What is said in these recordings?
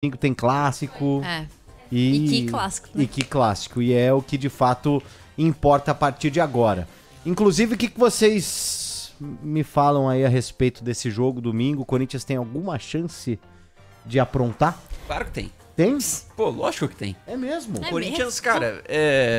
domingo tem clássico. É. E que clássico, né? E que clássico. E é o que de fato importa a partir de agora. Inclusive, o que vocês me falam aí a respeito desse jogo domingo? O Corinthians tem alguma chance de aprontar? Claro que tem. Tem? Pô, lógico que tem. É mesmo? O Corinthians, mesmo? cara,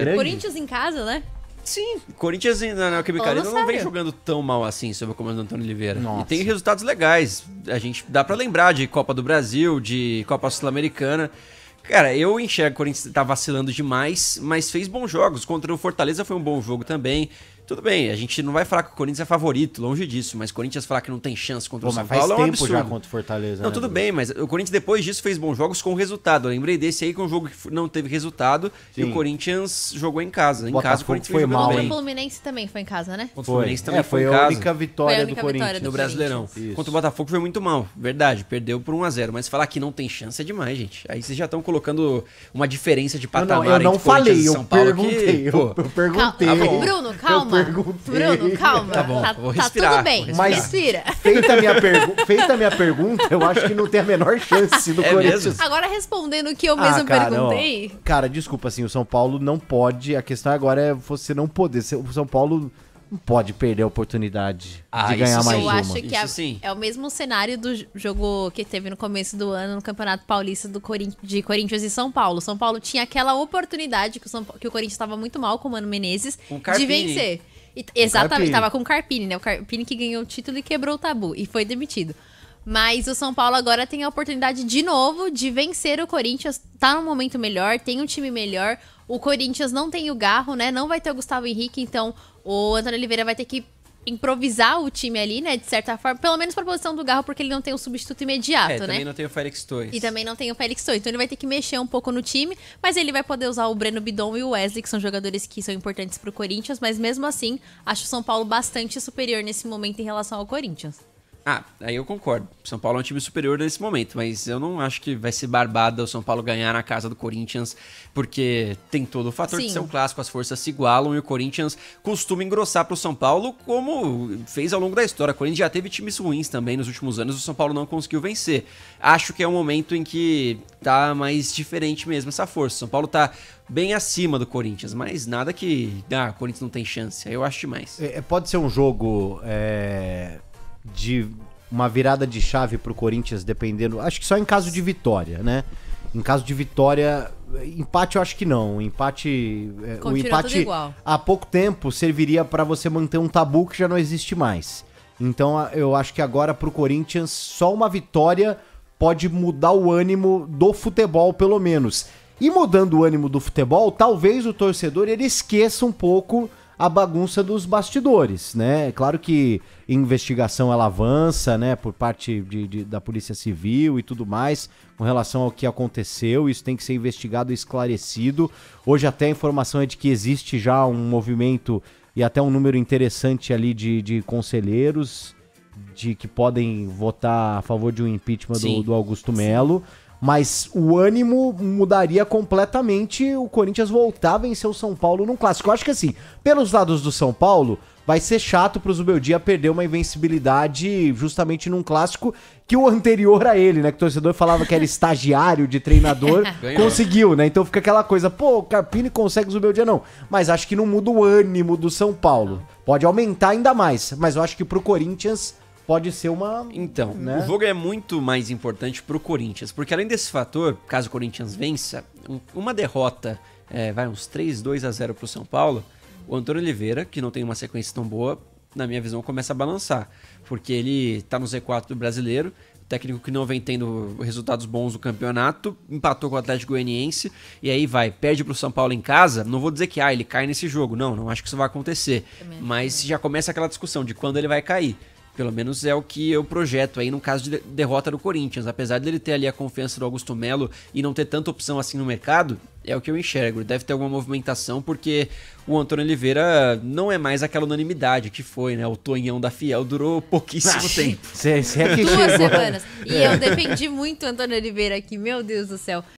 Grande. Corinthians em casa, né? Sim, o Corinthians na Neoquímica Arena não vem sério. jogando tão mal assim sob o comando do Antônio Oliveira. Nossa. E tem resultados legais. A gente dá pra lembrar de Copa do Brasil, de Copa Sul-Americana. Cara, eu enxergo que o Corinthians tá vacilando demais, mas fez bons jogos. Contra o Fortaleza foi um bom jogo também. Tudo bem, a gente não vai falar que o Corinthians é favorito, longe disso, mas o Corinthians falar que não tem chance contra o São Mas Paulo faz é um tempo absurdo. já contra o Fortaleza. Não, né, tudo Bruno? bem, mas o Corinthians depois disso fez bons jogos com resultado. Eu lembrei desse aí, que é um jogo que não teve resultado, e Sim. o Corinthians jogou em casa. Em Botafogo casa o Corinthians foi jogando mal, Contra bem. o Fluminense também foi em casa, né? Contra o Fluminense também foi foi em a casa. única Foi a vitória única do vitória Corinthians. do No Brasileirão. Isso. Contra o Botafogo foi muito mal, verdade. Perdeu por 1-0. Mas falar que não tem chance é demais, gente. Aí vocês já estão colocando uma diferença de patamar eu não entre Corinthians falei, e eu São Paulo perguntei. que, pô, Eu perguntei. Tá bom. Bruno, calma. Eu perguntei. Bruno, calma. Tá bom, vou tá respirar, tudo bem. vou Mas- Respira. Feita a minha pergunta, eu acho que não tem a menor chance do É Corinthians. mesmo? Agora respondendo o que eu mesmo perguntei. Cara, desculpa, assim, o São Paulo não pode. A questão agora é você não poder. O São Paulo não pode perder a oportunidade de ganhar isso mais Eu uma. acho que Isso sim. é o mesmo cenário do jogo que teve no começo do ano no Campeonato Paulista de Corinthians e São Paulo. São Paulo tinha aquela oportunidade que o Corinthians estava muito mal com o Mano Menezes Com o de Carpini. vencer. Exatamente, Carpini. tava com o Carpini, né? O Carpini que ganhou o título e quebrou o tabu e foi demitido. Mas o São Paulo agora tem a oportunidade de novo de vencer o Corinthians. Tá num momento melhor, tem um time melhor. O Corinthians não tem o Garro, né? Não vai ter o Gustavo Henrique, então o Antônio Oliveira vai ter que improvisar o time ali, né? De certa forma, pelo menos pra posição do Garro, porque ele não tem o substituto imediato, né? também não tem o Félix Torres. E também não tem o Félix Torres, então ele vai ter que mexer um pouco no time, mas ele vai poder usar o Breno Bidon e o Wesley, que são jogadores que são importantes pro Corinthians, mas mesmo assim, acho o São Paulo bastante superior nesse momento em relação ao Corinthians. Ah, aí eu concordo. São Paulo é um time superior nesse momento, mas eu não acho que vai ser barbada o São Paulo ganhar na casa do Corinthians, porque tem todo o fator de Sim. ser um clássico, as forças se igualam e o Corinthians costuma engrossar pro São Paulo, como fez ao longo da história. O Corinthians já teve times ruins também nos últimos anos, o São Paulo não conseguiu vencer. Acho que é um momento em que tá mais diferente mesmo essa força. O São Paulo tá bem acima do Corinthians, mas nada que o Corinthians não tem chance. Aí eu acho demais. Pode ser um jogo de uma virada de chave pro Corinthians, dependendo. Acho que só em caso de vitória, né? Em caso de vitória, empate eu acho que não. O Continua tudo empate igual. há pouco tempo serviria pra você manter um tabu que já não existe mais. Então eu acho que agora pro Corinthians só uma vitória pode mudar o ânimo do futebol, pelo menos. E mudando o ânimo do futebol, talvez o torcedor ele esqueça um pouco a bagunça dos bastidores, né? É claro que investigação ela avança, né? Por parte da Polícia Civil e tudo mais, com relação ao que aconteceu, isso tem que ser investigado e esclarecido. Hoje até a informação é de que existe já um movimento e até um número interessante ali de conselheiros de que podem votar a favor de um impeachment Sim. do Augusto Melo. Mas o ânimo mudaria completamente, o Corinthians voltar a vencer o São Paulo num clássico. Eu acho que assim, pelos lados do São Paulo, vai ser chato pro Zubeldia perder uma invencibilidade justamente num clássico que o anterior a ele, né? Que o torcedor falava que era estagiário de treinador, Ganhou. conseguiu, né? Então fica aquela coisa, pô, o Carpini consegue o Zubeldia não. Mas acho que não muda o ânimo do São Paulo. Pode aumentar ainda mais, mas eu acho que pro Corinthians pode ser uma... Então, né? o jogo é muito mais importante pro Corinthians, porque além desse fator, caso o Corinthians vença, uma derrota, vai uns 3-2-0 pro São Paulo, o Antônio Oliveira, que não tem uma sequência tão boa, na minha visão, começa a balançar, porque ele tá no Z4 do Brasileiro, técnico que não vem tendo resultados bons no campeonato, empatou com o Atlético Goianiense, e aí perde pro São Paulo em casa, não vou dizer que ele cai nesse jogo, não acho que isso vai acontecer, mas já começa aquela discussão de quando ele vai cair. Pelo menos é o que eu projeto aí no caso de derrota do Corinthians. Apesar dele ter ali a confiança do Augusto Melo e não ter tanta opção assim no mercado, é o que eu enxergo. Deve ter alguma movimentação porque o Antônio Oliveira não é mais aquela unanimidade que foi, né? O Tonhão da Fiel durou pouquíssimo tempo. Se é que 2 chegou... semanas. E eu defendi muito o Antônio Oliveira aqui, meu Deus do céu.